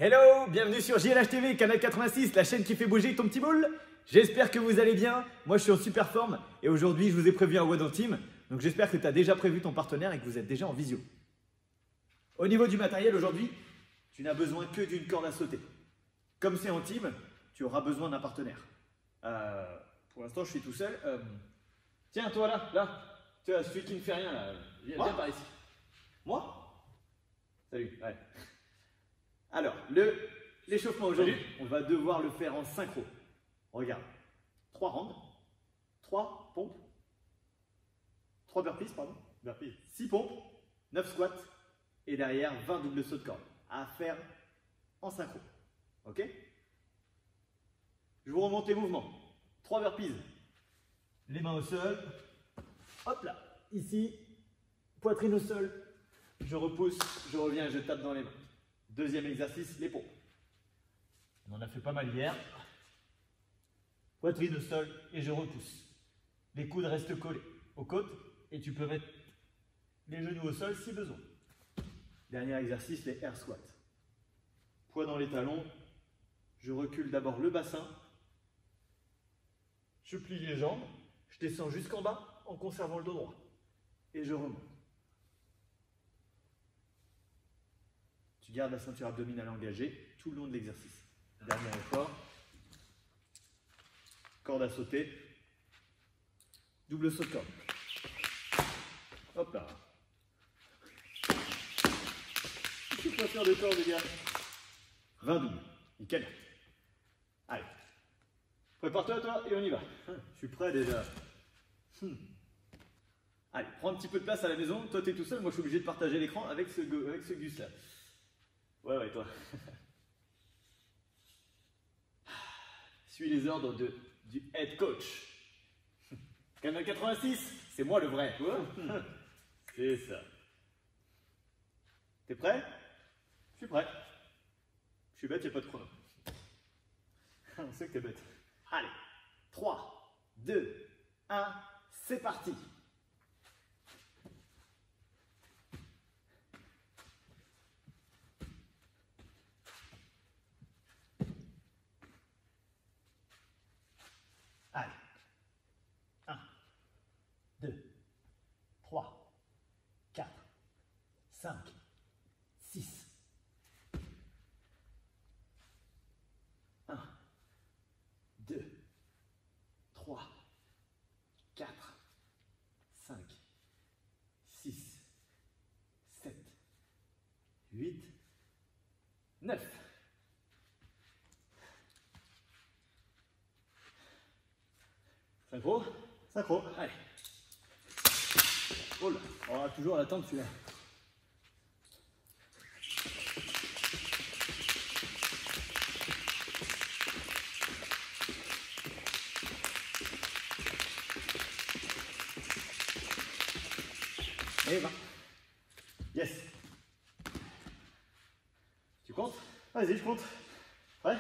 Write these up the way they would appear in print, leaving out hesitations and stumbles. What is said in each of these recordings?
Hello, bienvenue sur JLH TV, canal 86, la chaîne qui fait bouger ton petit boule. J'espère que vous allez bien. Moi, je suis en super forme et aujourd'hui, je vous ai prévu un WOD Team. Donc, j'espère que tu as déjà prévu ton partenaire et que vous êtes déjà en visio. Au niveau du matériel, aujourd'hui, tu n'as besoin que d'une corde à sauter. Comme c'est en team, tu auras besoin d'un partenaire. Pour l'instant, je suis tout seul. Tiens, toi là, tu vois, celui qui ne fait rien là, viens par ici. Moi? Salut, ouais. Alors, l'échauffement aujourd'hui, on va devoir le faire en synchro. Regarde, 3 rounds, 3 pompes, 3 burpees, 6 pompes, 9 squats et derrière 20 doubles sauts de corde à faire en synchro. Ok? Je vous remonte les mouvements. 3 burpees, les mains au sol, hop là, ici, poitrine au sol, je repousse, je reviens et je tape dans les mains. Deuxième exercice, les pompes. On en a fait pas mal hier. Poitrine au sol et je repousse. Les coudes restent collés aux côtes et tu peux mettre les genoux au sol si besoin. Dernier exercice, les air squats. Poids dans les talons. Je recule d'abord le bassin. Je plie les jambes. Je descends jusqu'en bas en conservant le dos droit. Et je remonte. Tu gardes la ceinture abdominale engagée tout le long de l'exercice. Dernier effort. Corde à sauter. Double saut de corde. Hop là. Je suis pas faire de corde, les gars. 20 doubles. Nickel. Allez. Prépare-toi, toi, et on y va. Je suis prêt déjà. Allez, prends un petit peu de place à la maison. Toi, tu es tout seul. Moi, je suis obligé de partager l'écran avec ce Gus là. Ouais, toi. Suis les ordres du head coach. Canal 86, c'est moi le vrai. C'est ça. T'es prêt? Je suis prêt. Je suis bête, il n'y a pas de chrono. On sait que t'es bête. Allez, 3, 2, 1, c'est parti. Allez. 1, 2, 3, 4, 5, 6. 1, 2, 3, 4, 5, 6, 7, 8, 9. Synchro, synchro, allez. Oh là, on va toujours l'attendre celui-là. Et va. Yes. Tu comptes? Vas-y, je compte. Ouais.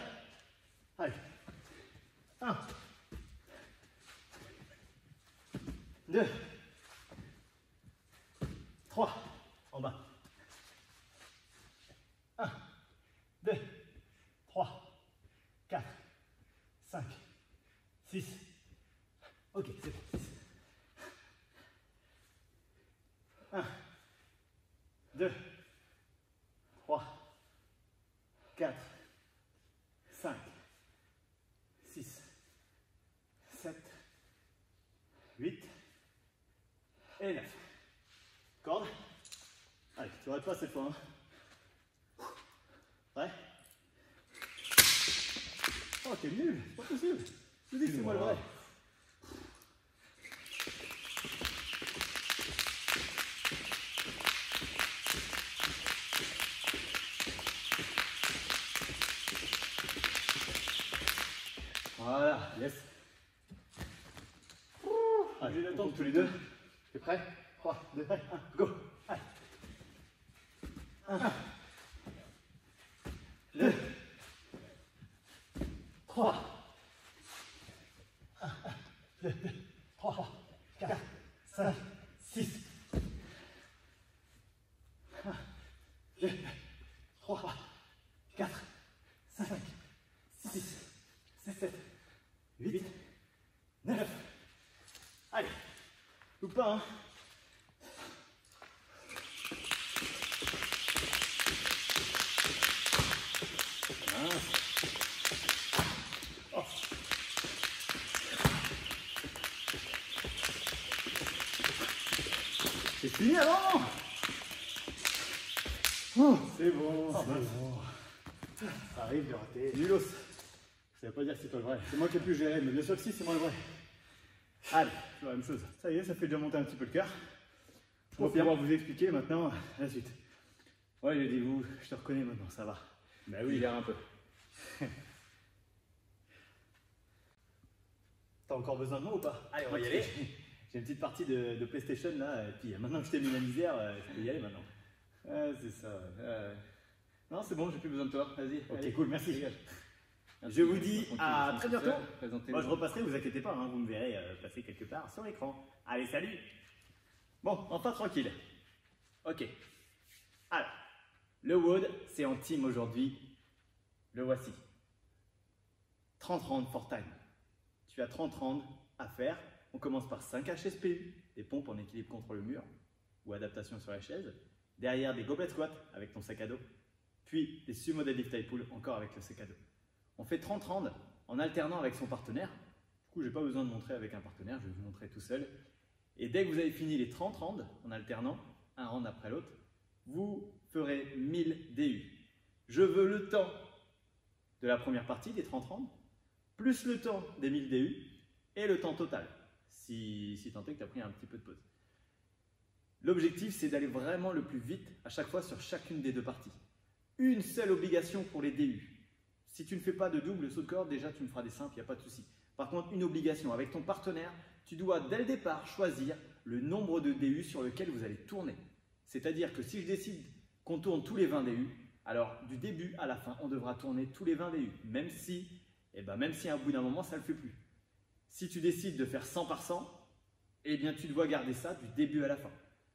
Allez. 1. 2, 3, en bas. 1, 2, 3, 4, 5, 6. Ok, c'est bon. 1, 2, 3, 4, 5, 6, 7, 8. Et 9. Corde. Allez, tu arrêtes pas cette fois. Ouais. Oh, t'es nul. C'est pas possible. Je te dis que c'est moi le vrai. Voilà, yes. Allez, je vais l'attendre tous les deux. T'es prêt? 3, 2, 1, go! Allez. 1, 2, 3, 1, 2, 3, 4, 5, 6. 1, 2, 3, 4, Fini avant. Oh, c'est bon, c'est bon. Ça arrive de rater. Nulos. Ça veut pas dire que c'est pas le vrai. C'est moi qui ai pu gérer, mais bien sûr que si, c'est moi le vrai. Allez, c'est la même chose. Ça y est, ça fait déjà monter un petit peu le cœur. Je vais pouvoir vous expliquer maintenant la suite. Ouais, j'ai dit vous, je te reconnais maintenant, ça va. Bah oui, il un peu. T'as encore besoin de moi ou pas? Allez, on va y aller. J'ai une petite partie de PlayStation là, et puis maintenant que je t'ai mis la misère, je peux y aller maintenant. Ah, c'est ça. Non, c'est bon, j'ai plus besoin de toi. Vas-y. Ok, allez, cool, merci. Je vous dis à très bientôt. Moi, je repasserai, vous inquiétez pas, hein, vous me verrez passer quelque part sur l'écran. Allez, salut. Bon, enfin tranquille. Ok. Alors, le WOD, c'est en team aujourd'hui. Le voici. 30 rounds for time. Tu as 30 rounds à faire. On commence par 5 HSPU, des pompes en équilibre contre le mur ou adaptation sur la chaise. Derrière, des goblet squats avec ton sac à dos. Puis, des sumo deadlift tie pull encore avec le sac à dos. On fait 30 rounds en alternant avec son partenaire. Du coup, je n'ai pas besoin de montrer avec un partenaire, je vais vous montrer tout seul. Et dès que vous avez fini les 30 rounds en alternant, un round après l'autre, vous ferez 1000 DU. Je veux le temps de la première partie des 30 rounds, plus le temps des 1000 DU et le temps total, si tant est que tu as pris un petit peu de pause. L'objectif, c'est d'aller vraiment le plus vite à chaque fois sur chacune des deux parties. Une seule obligation pour les DU. Si tu ne fais pas de double saut de corde, déjà tu me feras des simples, il n'y a pas de souci. Par contre, une obligation avec ton partenaire, tu dois dès le départ choisir le nombre de DU sur lequel vous allez tourner. C'est-à-dire que si je décide qu'on tourne tous les 20 DU, alors du début à la fin, on devra tourner tous les 20 DU, même si à bout d'un moment, ça ne le fait plus. Si tu décides de faire 100 par 100, eh bien tu dois garder ça du début à la fin.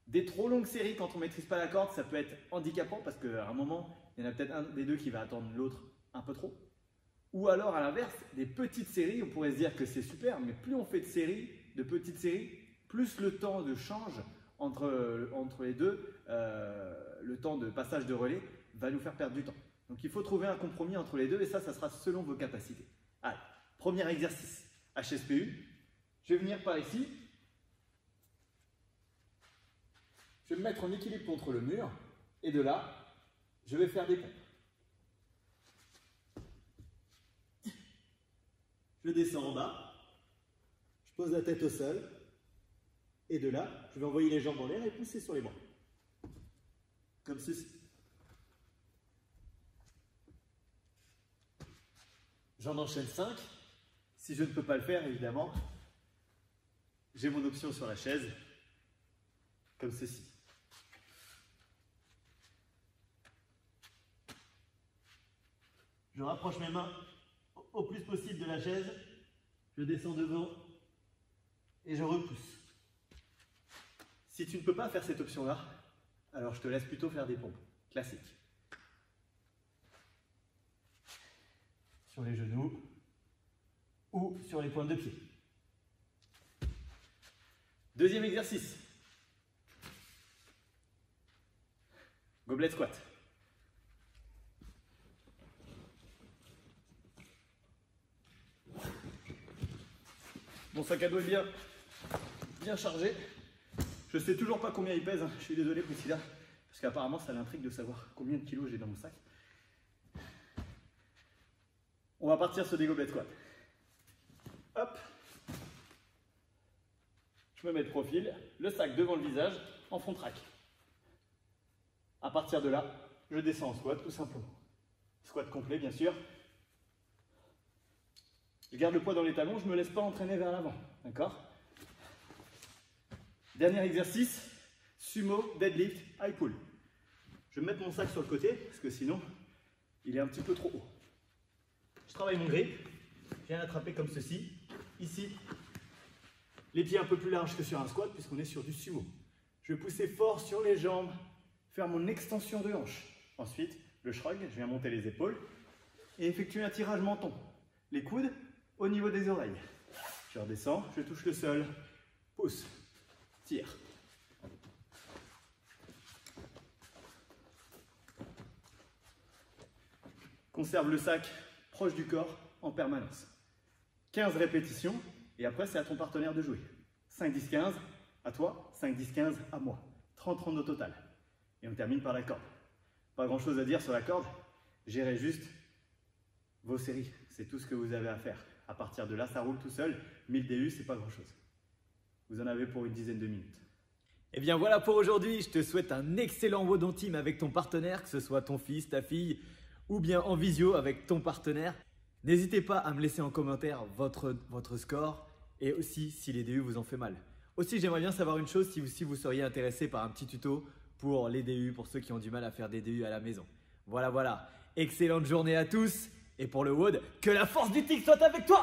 Des trop longues séries, quand on ne maîtrise pas la corde, ça peut être handicapant parce qu'à un moment, il y en a peut-être un des deux qui va attendre l'autre un peu trop. Ou alors à l'inverse, des petites séries, on pourrait se dire que c'est super, mais plus on fait de petites séries, plus le temps de change entre les deux, le temps de passage de relais, va nous faire perdre du temps. Donc il faut trouver un compromis entre les deux et ça sera selon vos capacités. Allez, premier exercice, HSPU. Je vais venir par ici. Je vais me mettre en équilibre contre le mur et de là, je vais faire des pompes. Je descends en bas, je pose la tête au sol et de là, je vais envoyer les jambes en l'air et pousser sur les bras. Comme ceci. J'en enchaîne 5. Si je ne peux pas le faire, évidemment, j'ai mon option sur la chaise, comme ceci. Je rapproche mes mains au plus possible de la chaise, je descends devant et je repousse. Si tu ne peux pas faire cette option-là, alors je te laisse plutôt faire des pompes classiques. Sur les genoux ou sur les pointes de pied. Deuxième exercice. Goblet squat. Mon sac à dos est bien chargé. Je ne sais toujours pas combien il pèse, hein. Je suis désolé Priscilla, parce qu'apparemment ça l'intrigue de savoir combien de kilos j'ai dans mon sac. On va partir sur des goblet squats. Hop. Je me mets de profil, le sac devant le visage, en front track. À partir de là, je descends en squat tout simplement. Squat complet bien sûr. Je garde le poids dans les talons, je ne me laisse pas entraîner vers l'avant. D'accord? Dernier exercice, sumo deadlift high pull. Je vais mettre mon sac sur le côté parce que sinon il est un petit peu trop haut. Je travaille mon grip, je viens l'attraper comme ceci, ici. Les pieds un peu plus larges que sur un squat puisqu'on est sur du sumo. Je vais pousser fort sur les jambes, faire mon extension de hanche. Ensuite, le shrug, je viens monter les épaules et effectuer un tirage menton. Les coudes au niveau des oreilles. Je redescends, je touche le sol, pousse, tire. Conserve le sac proche du corps en permanence. 15 répétitions et après c'est à ton partenaire de jouer. 5, 10, 15 à toi, 5, 10, 15 à moi. 30 au total. Et on termine par la corde. Pas grand chose à dire sur la corde, gérez juste vos séries. C'est tout ce que vous avez à faire. À partir de là, ça roule tout seul. 1000 DU, c'est pas grand chose. Vous en avez pour une dizaine de minutes. Et bien voilà pour aujourd'hui. Je te souhaite un excellent WOD en team avec ton partenaire, que ce soit ton fils, ta fille ou bien en visio avec ton partenaire. N'hésitez pas à me laisser en commentaire votre score et aussi si les DU vous ont fait mal. Aussi, j'aimerais bien savoir une chose, si vous seriez intéressé par un petit tuto pour les DU, pour ceux qui ont du mal à faire des DU à la maison. Voilà. Excellente journée à tous et pour le WOD, que la force du tic soit avec toi!